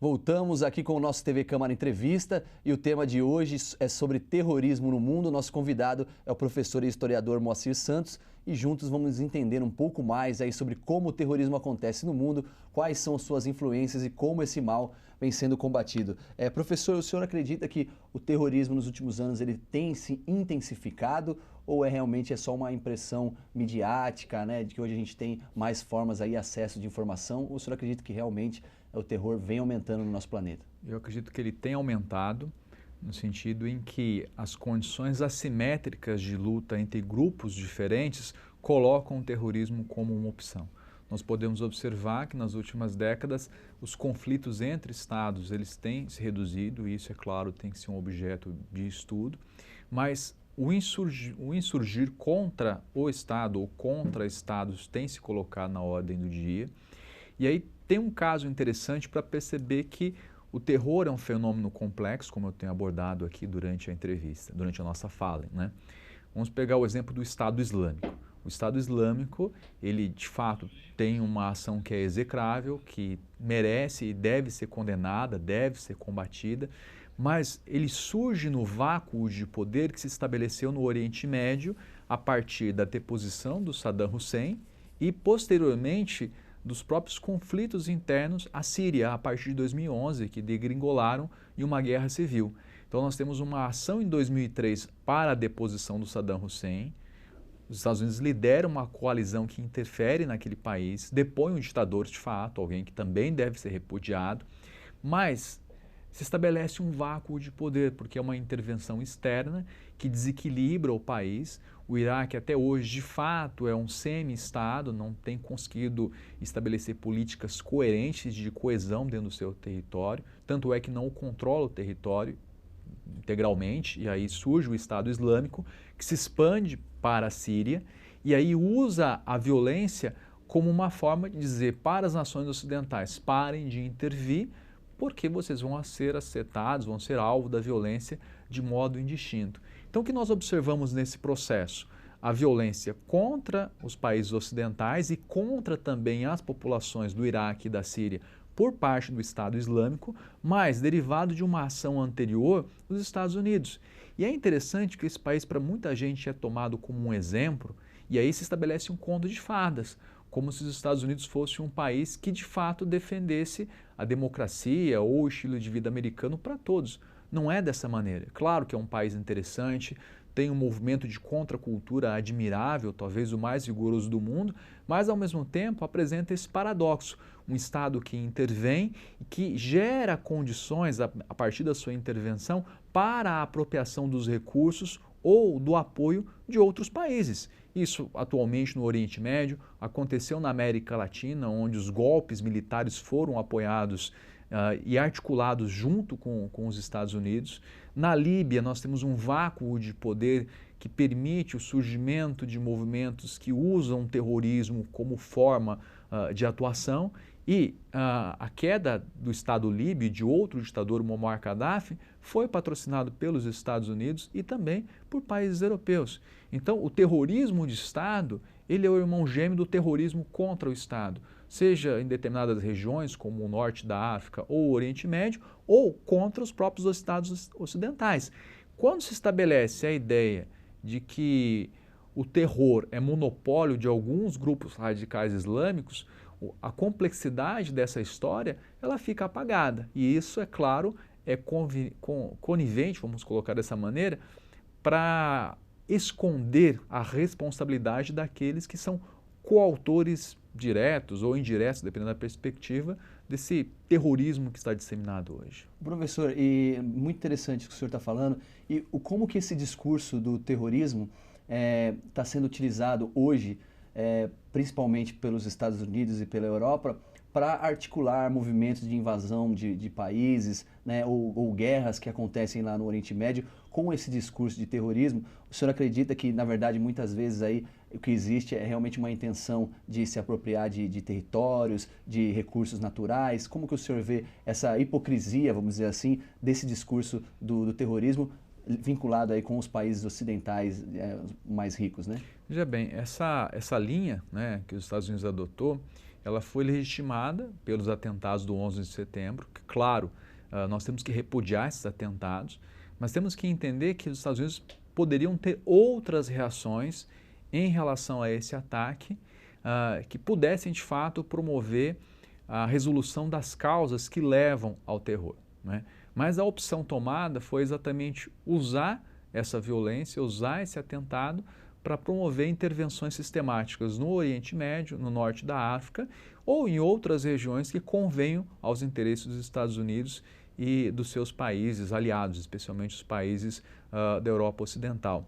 Voltamos aqui com o nosso TV Câmara Entrevista e o tema de hoje é sobre terrorismo no mundo. Nosso convidado é o professor e historiador Moacir Santos e juntos vamos entender um pouco mais aí sobre como o terrorismo acontece no mundo, quais são suas influências e como esse mal vem sendo combatido. Professor, o senhor acredita que o terrorismo nos últimos anos ele tem se intensificado ou realmente é só uma impressão midiática, né, de que hoje a gente tem mais formas aí, acesso de informação, ou o senhor acredita que realmente o terror vem aumentando no nosso planeta? Eu acredito que ele tem aumentado no sentido em que as condições assimétricas de luta entre grupos diferentes colocam o terrorismo como uma opção. Nós podemos observar que nas últimas décadas os conflitos entre estados eles têm se reduzido, e isso é claro tem que ser um objeto de estudo, mas o insurgir contra o Estado ou contra estados tem se colocado na ordem do dia. E aí tem um caso interessante para perceber que o terror é um fenômeno complexo, como eu tenho abordado aqui durante a entrevista, durante a nossa fala, né? Vamos pegar o exemplo do Estado Islâmico. O Estado Islâmico, ele de fato tem uma ação que é execrável, que merece e deve ser condenada, deve ser combatida, mas ele surge no vácuo de poder que se estabeleceu no Oriente Médio a partir da deposição do Saddam Hussein e posteriormente dos próprios conflitos internos à Síria, a partir de 2011, que degringolaram em uma guerra civil. Então nós temos uma ação em 2003 para a deposição do Saddam Hussein. Os Estados Unidos lideram uma coalizão que interfere naquele país, depõe um ditador de fato, alguém que também deve ser repudiado, mas se estabelece um vácuo de poder, porque é uma intervenção externa que desequilibra o país. O Iraque até hoje, de fato, é um semi-estado, não tem conseguido estabelecer políticas coerentes de coesão dentro do seu território, tanto é que não controla o território integralmente, e aí surge o Estado Islâmico, que se expande para a Síria, e aí usa a violência como uma forma de dizer para as nações ocidentais, parem de intervir, porque vocês vão ser afetados, vão ser alvo da violência de modo indistinto. Então o que nós observamos nesse processo? A violência contra os países ocidentais e contra também as populações do Iraque e da Síria por parte do Estado Islâmico, mas derivado de uma ação anterior dos Estados Unidos. E é interessante que esse país para muita gente é tomado como um exemplo, e aí se estabelece um conto de fadas, como se os Estados Unidos fosse um país que de fato defendesse a democracia ou o estilo de vida americano para todos. Não é dessa maneira. Claro que é um país interessante, tem um movimento de contracultura admirável, talvez o mais vigoroso do mundo, mas ao mesmo tempo apresenta esse paradoxo. Um Estado que intervém e que gera condições, a partir da sua intervenção, para a apropriação dos recursos ou do apoio de outros países. Isso atualmente no Oriente Médio, aconteceu na América Latina, onde os golpes militares foram apoiados e articulados junto com os Estados Unidos. Na Líbia nós temos um vácuo de poder que permite o surgimento de movimentos que usam o terrorismo como forma de atuação e a queda do Estado líbio e de outro ditador, Muammar Gaddafi, foi patrocinado pelos Estados Unidos e também por países europeus. Então o terrorismo de Estado, ele é o irmão gêmeo do terrorismo contra o Estado, seja em determinadas regiões como o norte da África ou o Oriente Médio, ou contra os próprios Estados ocidentais. Quando se estabelece a ideia de que o terror é monopólio de alguns grupos radicais islâmicos, a complexidade dessa história ela fica apagada. E isso, é claro, é conivente, vamos colocar dessa maneira, para esconder a responsabilidade daqueles que são coautores diretos ou indiretos, dependendo da perspectiva, desse terrorismo que está disseminado hoje. Professor, e muito interessante o que o senhor está falando, e como que esse discurso do terrorismo está sendo utilizado hoje, principalmente pelos Estados Unidos e pela Europa, para articular movimentos de invasão de países, né, ou guerras que acontecem lá no Oriente Médio com esse discurso de terrorismo. O senhor acredita que, na verdade, muitas vezes aí o que existe é realmente uma intenção de se apropriar de territórios, de recursos naturais? Como que o senhor vê essa hipocrisia, vamos dizer assim, desse discurso do terrorismo vinculado aí com os países ocidentais mais ricos, né? Veja bem, essa linha, né, que os Estados Unidos adotou, ela foi legitimada pelos atentados do 11 de setembro, que, claro, nós temos que repudiar esses atentados, mas temos que entender que os Estados Unidos poderiam ter outras reações em relação a esse ataque, que pudessem, de fato, promover a resolução das causas que levam ao terror, né? Mas a opção tomada foi exatamente usar essa violência, usar esse atentado para promover intervenções sistemáticas no Oriente Médio, no norte da África ou em outras regiões que convenham aos interesses dos Estados Unidos e dos seus países aliados, especialmente os países da Europa Ocidental.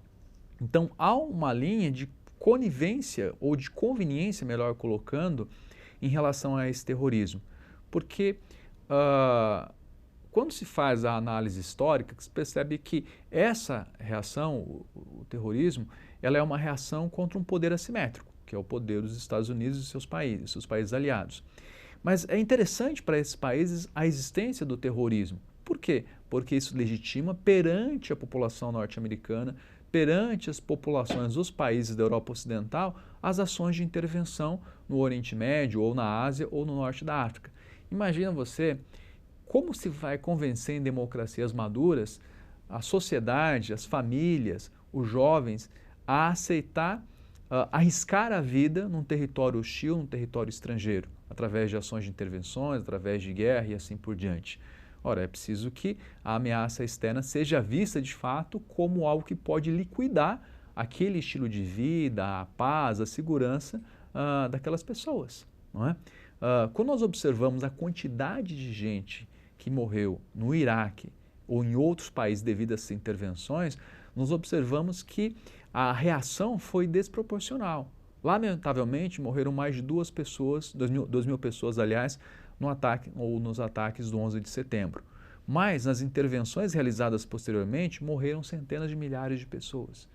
Então, há uma linha de conivência ou de conveniência, melhor colocando, em relação a esse terrorismo. Porque quando se faz a análise histórica, se percebe que essa reação, o terrorismo, ela é uma reação contra um poder assimétrico, que é o poder dos Estados Unidos e seus países aliados. Mas é interessante para esses países a existência do terrorismo. Por quê? Porque isso legitima perante a população norte-americana, perante as populações dos países da Europa Ocidental, as ações de intervenção no Oriente Médio, ou na Ásia, ou no norte da África. Imagina você como se vai convencer em democracias maduras a sociedade, as famílias, os jovens a aceitar, arriscar a vida num território hostil, num território estrangeiro, através de ações de intervenções, através de guerra e assim por diante. Ora, é preciso que a ameaça externa seja vista de fato como algo que pode liquidar aquele estilo de vida, a paz, a segurança daquelas pessoas, não é? Quando nós observamos a quantidade de gente que morreu no Iraque ou em outros países devido a essas intervenções, nós observamos que a reação foi desproporcional. Lamentavelmente, morreram mais de 2 mil pessoas, aliás, no ataque ou nos ataques do 11 de setembro. Mas nas intervenções realizadas posteriormente, morreram centenas de milhares de pessoas.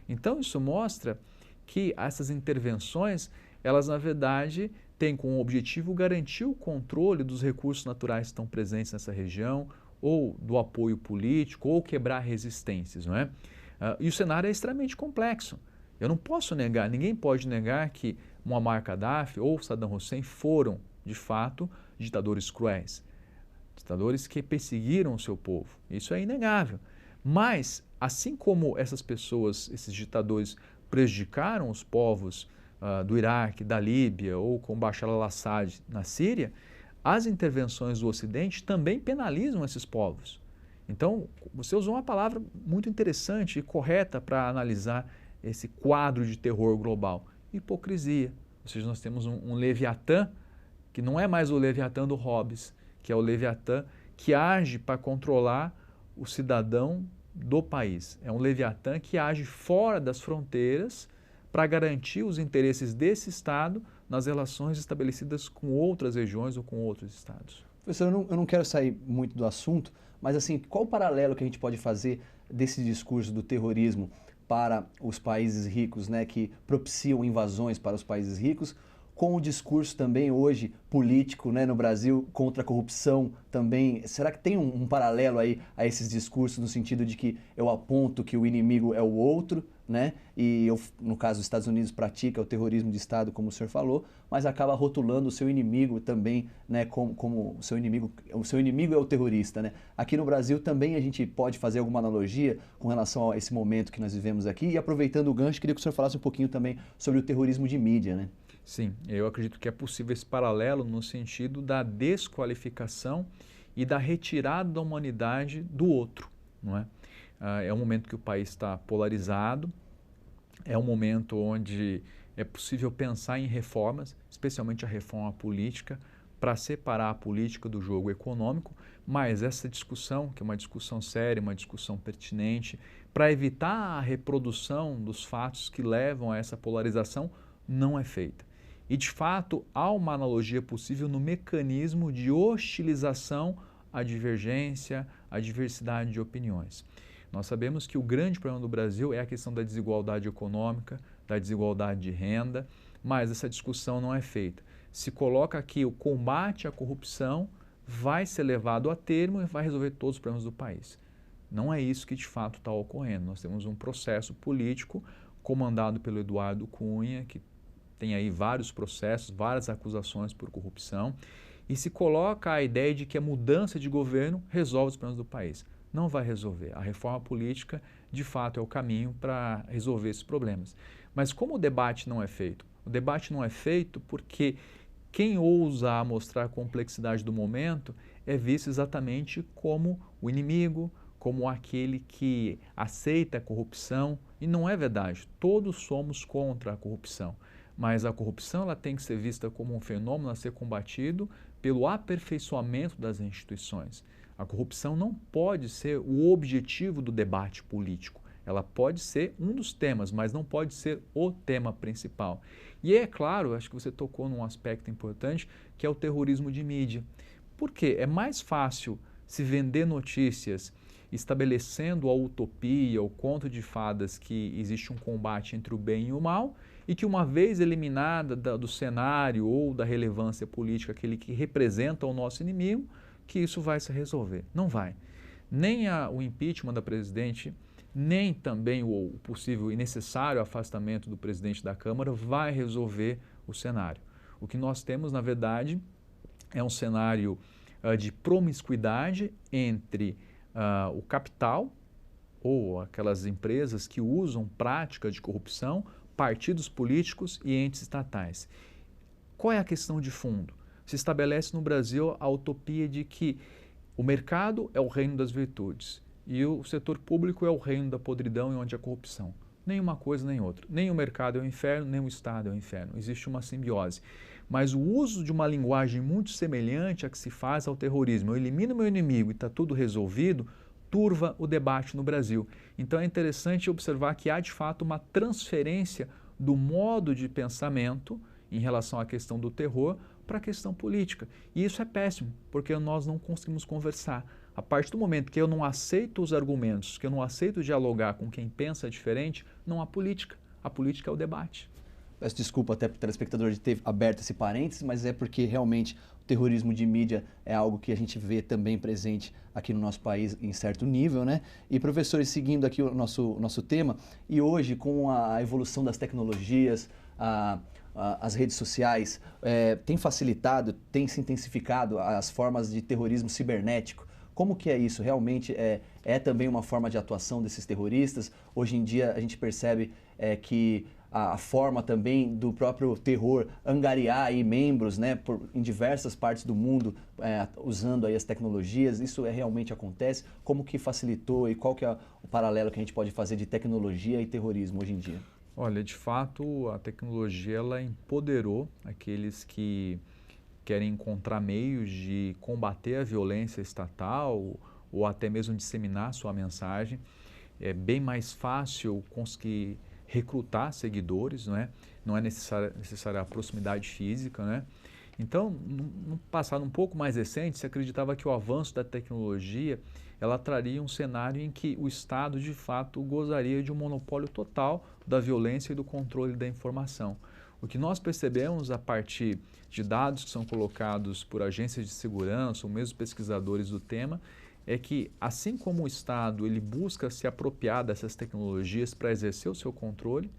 Então, isso mostra que essas intervenções, elas na verdade têm como objetivo garantir o controle dos recursos naturais que estão presentes nessa região, ou do apoio político, ou quebrar resistências, não é? E o cenário é extremamente complexo. Eu não posso negar, ninguém pode negar que Muammar Gaddafi ou Saddam Hussein foram, de fato, ditadores cruéis, ditadores que perseguiram o seu povo. Isso é inegável. Mas, assim como essas pessoas, esses ditadores, prejudicaram os povos do Iraque, da Líbia ou com Bashar al-Assad na Síria, as intervenções do Ocidente também penalizam esses povos. Então, você usou uma palavra muito interessante e correta para analisar esse quadro de terror global: hipocrisia. Ou seja, nós temos um Leviatã, que não é mais o Leviatã do Hobbes, que é o Leviatã que age para controlar o cidadão do país. É um Leviatã que age fora das fronteiras para garantir os interesses desse Estado nas relações estabelecidas com outras regiões ou com outros Estados. Professor, eu não quero sair muito do assunto, mas assim, qual o paralelo que a gente pode fazer desse discurso do terrorismo para os países ricos, né, que propiciam invasões para os países ricos, com o discurso também hoje político, né, no Brasil contra a corrupção também? Será que tem um paralelo aí a esses discursos no sentido de que eu aponto que o inimigo é o outro, né? E eu, no caso, os Estados Unidos pratica o terrorismo de Estado, como o senhor falou, mas acaba rotulando o seu inimigo também, né, como o seu inimigo é o terrorista, né? Aqui no Brasil também a gente pode fazer alguma analogia com relação a esse momento que nós vivemos aqui, e aproveitando o gancho, queria que o senhor falasse um pouquinho também sobre o terrorismo de mídia, né? Sim, eu acredito que é possível esse paralelo no sentido da desqualificação e da retirada da humanidade do outro, não é? É um momento que o país está polarizado, é um momento onde é possível pensar em reformas, especialmente a reforma política, para separar a política do jogo econômico, mas essa discussão, que é uma discussão séria, uma discussão pertinente, para evitar a reprodução dos fatos que levam a essa polarização, não é feita. E, de fato, há uma analogia possível no mecanismo de hostilização à divergência, à diversidade de opiniões. Nós sabemos que o grande problema do Brasil é a questão da desigualdade econômica, da desigualdade de renda, mas essa discussão não é feita. Se coloca que o combate à corrupção vai ser levado a termo e vai resolver todos os problemas do país. Não é isso que de fato está ocorrendo. Nós temos um processo político comandado pelo Eduardo Cunha, que tem aí vários processos, várias acusações por corrupção, e se coloca a ideia de que a mudança de governo resolve os problemas do país. Não vai resolver. A reforma política, de fato, é o caminho para resolver esses problemas. Mas como o debate não é feito? O debate não é feito porque quem ousa mostrar a complexidade do momento é visto exatamente como o inimigo, como aquele que aceita a corrupção, e não é verdade. Todos somos contra a corrupção, mas a corrupção ela tem que ser vista como um fenômeno a ser combatido pelo aperfeiçoamento das instituições. A corrupção não pode ser o objetivo do debate político. Ela pode ser um dos temas, mas não pode ser o tema principal. E é claro, acho que você tocou num aspecto importante, que é o terrorismo de mídia. Por quê? É mais fácil se vender notícias estabelecendo a utopia, o conto de fadas que existe um combate entre o bem e o mal, e que uma vez eliminada do cenário ou da relevância política, aquele que representa o nosso inimigo, que isso vai se resolver. Não vai. Nem o impeachment da presidente, nem também o possível e necessário afastamento do presidente da Câmara vai resolver o cenário. O que nós temos, na verdade, é um cenário de promiscuidade entre o capital ou aquelas empresas que usam prática de corrupção, partidos políticos e entes estatais. Qual é a questão de fundo? Se estabelece no Brasil a utopia de que o mercado é o reino das virtudes e o setor público é o reino da podridão e onde há corrupção. Nem uma coisa nem outra. Nem o mercado é o inferno, nem o Estado é o inferno. Existe uma simbiose. Mas o uso de uma linguagem muito semelhante à que se faz ao terrorismo, eu elimino meu inimigo e está tudo resolvido, turva o debate no Brasil. Então é interessante observar que há de fato uma transferência do modo de pensamento em relação à questão do terror para a questão política. E isso é péssimo, porque nós não conseguimos conversar. A partir do momento que eu não aceito os argumentos, que eu não aceito dialogar com quem pensa diferente, não há política. A política é o debate. Peço desculpa até para o telespectador de ter aberto esse parênteses, mas é porque realmente o terrorismo de mídia é algo que a gente vê também presente aqui no nosso país em certo nível, né? E professores, seguindo aqui o nosso tema, e hoje com a evolução das tecnologias, as redes sociais, tem facilitado, tem se intensificado as formas de terrorismo cibernético. Como que é isso? Realmente é também uma forma de atuação desses terroristas? Hoje em dia a gente percebe que a forma também do próprio terror angariar aí membros, né, em diversas partes do mundo, usando aí as tecnologias, isso realmente acontece? Como que facilitou e qual que é o paralelo que a gente pode fazer de tecnologia e terrorismo hoje em dia? Olha, de fato, a tecnologia ela empoderou aqueles que querem encontrar meios de combater a violência estatal ou até mesmo disseminar sua mensagem. É bem mais fácil conseguir recrutar seguidores, não é? Não é necessária a proximidade física, né? Então, no passado um pouco mais recente, se acreditava que o avanço da tecnologia ela traria um cenário em que o Estado, de fato, gozaria de um monopólio total da violência e do controle da informação. O que nós percebemos a partir de dados que são colocados por agências de segurança ou mesmo pesquisadores do tema é que, assim como o Estado ele busca se apropriar dessas tecnologias para exercer o seu controle,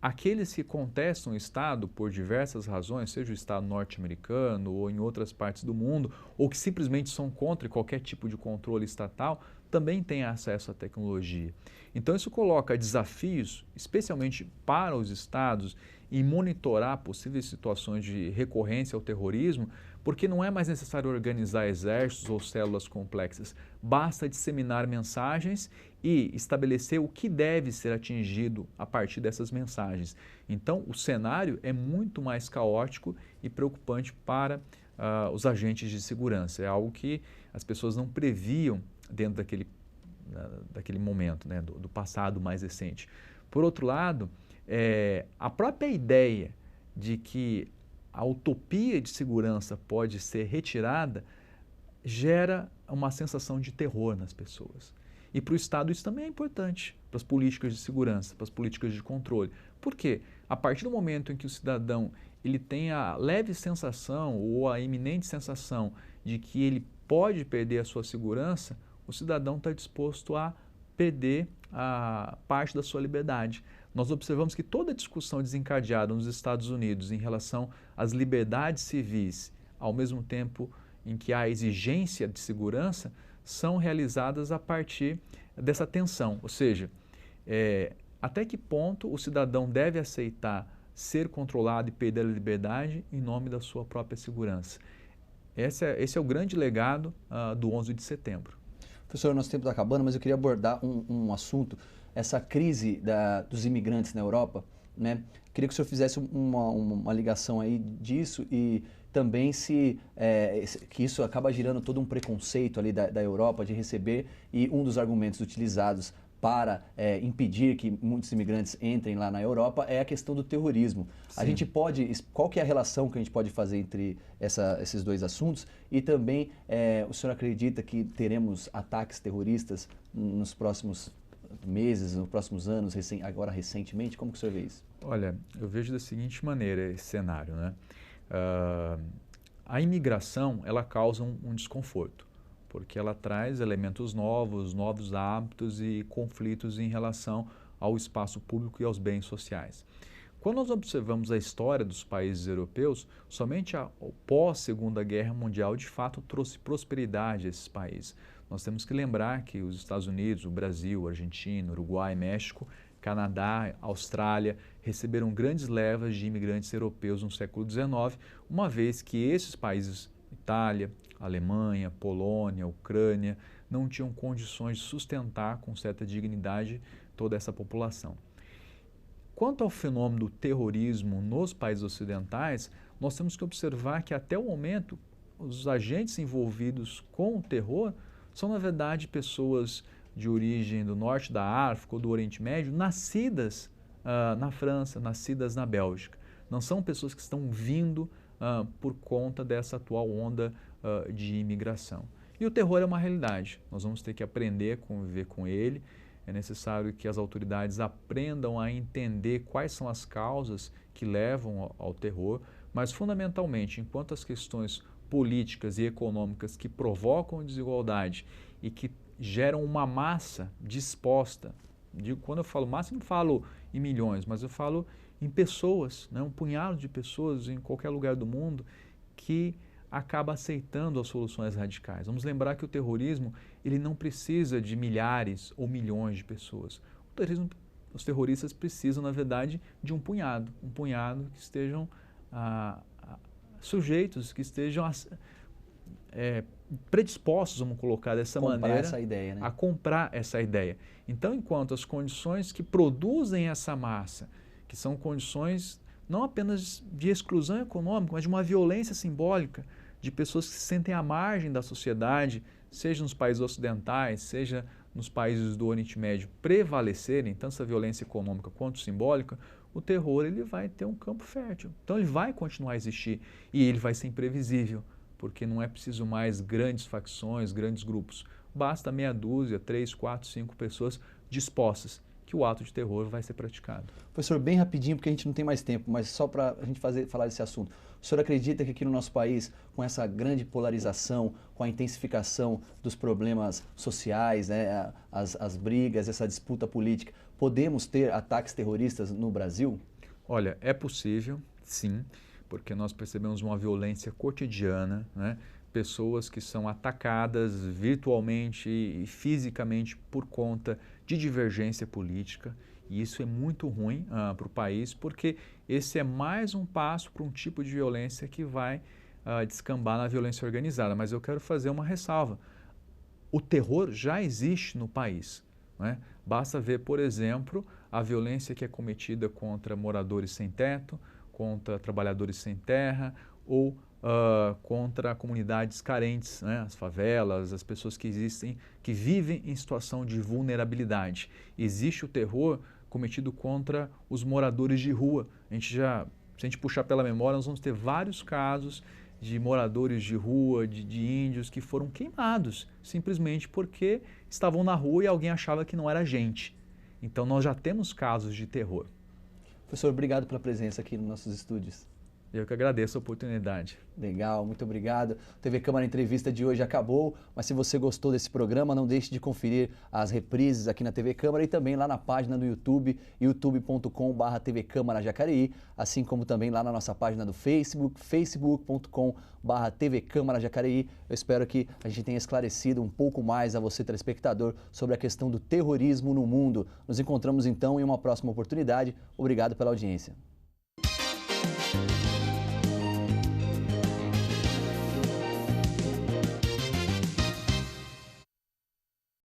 aqueles que contestam o Estado por diversas razões, seja o Estado norte-americano ou em outras partes do mundo, ou que simplesmente são contra qualquer tipo de controle estatal, também têm acesso à tecnologia. Então isso coloca desafios, especialmente para os Estados, em monitorar possíveis situações de recorrência ao terrorismo, porque não é mais necessário organizar exércitos ou células complexas, basta disseminar mensagens e estabelecer o que deve ser atingido a partir dessas mensagens. Então, o cenário é muito mais caótico e preocupante para os agentes de segurança. É algo que as pessoas não previam dentro daquele momento, né, do passado mais recente. Por outro lado, a própria ideia de que a utopia de segurança pode ser retirada gera uma sensação de terror nas pessoas. E para o Estado isso também é importante, para as políticas de segurança, para as políticas de controle. Por quê? A partir do momento em que o cidadão ele tem a leve sensação ou a iminente sensação de que ele pode perder a sua segurança, o cidadão está disposto a perder a parte da sua liberdade. nós observamos que toda a discussão desencadeada nos Estados Unidos em relação às liberdades civis, ao mesmo tempo em que há exigência de segurança, são realizadas a partir dessa tensão, ou seja, até que ponto o cidadão deve aceitar ser controlado e perder a liberdade em nome da sua própria segurança. Esse é o grande legado do 11 de setembro. Professor, nosso tempo está acabando, mas eu queria abordar um assunto, essa crise dos imigrantes na Europa, né? Queria que o senhor fizesse uma ligação aí disso e também que isso acaba gerando todo um preconceito ali da Europa de receber, e um dos argumentos utilizados para impedir que muitos imigrantes entrem lá na Europa é a questão do terrorismo. Sim. A gente qual que é a relação que a gente pode fazer entre esses dois assuntos? E também, o senhor acredita que teremos ataques terroristas nos próximos meses, nos próximos anos, agora recentemente? Como que o senhor vê isso? Olha, eu vejo da seguinte maneira esse cenário, né? A imigração, ela causa um desconforto, porque ela traz elementos novos hábitos e conflitos em relação ao espaço público e aos bens sociais. Quando nós observamos a história dos países europeus, somente o pós-Segunda Guerra Mundial de fato trouxe prosperidade a esses países. Nós temos que lembrar que os Estados Unidos, o Brasil, a Argentina, Uruguai, México, Canadá, Austrália receberam grandes levas de imigrantes europeus no século XIX, uma vez que esses países, Itália, Alemanha, Polônia, Ucrânia, não tinham condições de sustentar com certa dignidade toda essa população. Quanto ao fenômeno do terrorismo nos países ocidentais, nós temos que observar que até o momento os agentes envolvidos com o terror são, na verdade, pessoas de origem do norte da África ou do Oriente Médio, nascidas na França, nascidas na Bélgica. Não são pessoas que estão vindo por conta dessa atual onda de imigração. E o terror é uma realidade, nós vamos ter que aprender a conviver com ele. É necessário que as autoridades aprendam a entender quais são as causas que levam ao terror, mas fundamentalmente, enquanto as questões políticas e econômicas que provocam desigualdade e que geram uma massa disposta, quando eu falo massa, eu não falo em milhões, mas eu falo em pessoas, né, um punhado de pessoas em qualquer lugar do mundo que acaba aceitando as soluções radicais. Vamos lembrar que o terrorismo ele não precisa de milhares ou milhões de pessoas. Os terroristas precisam, na verdade, de um punhado que estejam sujeitos, que estejam predispostos, vamos colocar dessa maneira, essa ideia, né? A comprar essa ideia. Então, enquanto as condições que produzem essa massa, que são condições não apenas de exclusão econômica, mas de uma violência simbólica, de pessoas que se sentem à margem da sociedade, seja nos países ocidentais, seja nos países do Oriente Médio, prevalecerem, tanto essa violência econômica quanto simbólica, o terror ele vai ter um campo fértil. Então ele vai continuar a existir e ele vai ser imprevisível, porque não é preciso mais grandes facções, grandes grupos. Basta meia dúzia, 3, 4, 5 pessoas dispostas que o ato de terror vai ser praticado. Professor, bem rapidinho, porque a gente não tem mais tempo, mas só para a gente falar desse assunto. O senhor acredita que aqui no nosso país, com essa grande polarização, com a intensificação dos problemas sociais, né, as brigas, essa disputa política, podemos ter ataques terroristas no Brasil? Olha, é possível, sim, porque nós percebemos uma violência cotidiana, né? Pessoas que são atacadas virtualmente e fisicamente por conta de divergência política, e isso é muito ruim para o país, porque esse é mais um passo para um tipo de violência que vai descambar na violência organizada. Mas eu quero fazer uma ressalva. O terror já existe no país, né? Basta ver, por exemplo, a violência que é cometida contra moradores sem teto, contra trabalhadores sem terra ou contra comunidades carentes, né? As favelas, as pessoas que vivem em situação de vulnerabilidade. Existe o terror cometido contra os moradores de rua. Se a gente puxar pela memória, nós vamos ter vários casos de moradores de rua, de índios que foram queimados, simplesmente porque estavam na rua e alguém achava que não era gente. Então nós já temos casos de terror. Professor, obrigado pela presença aqui nos nossos estúdios. Eu que agradeço a oportunidade. Legal, muito obrigado. O TV Câmara Entrevista de hoje acabou, mas se você gostou desse programa, não deixe de conferir as reprises aqui na TV Câmara e também lá na página do YouTube, youtube.com/TV Câmara Jacareí, assim como também lá na nossa página do Facebook, facebook.com/TV Câmara Jacareí. Eu espero que a gente tenha esclarecido um pouco mais a você, telespectador, sobre a questão do terrorismo no mundo. Nos encontramos então em uma próxima oportunidade. Obrigado pela audiência.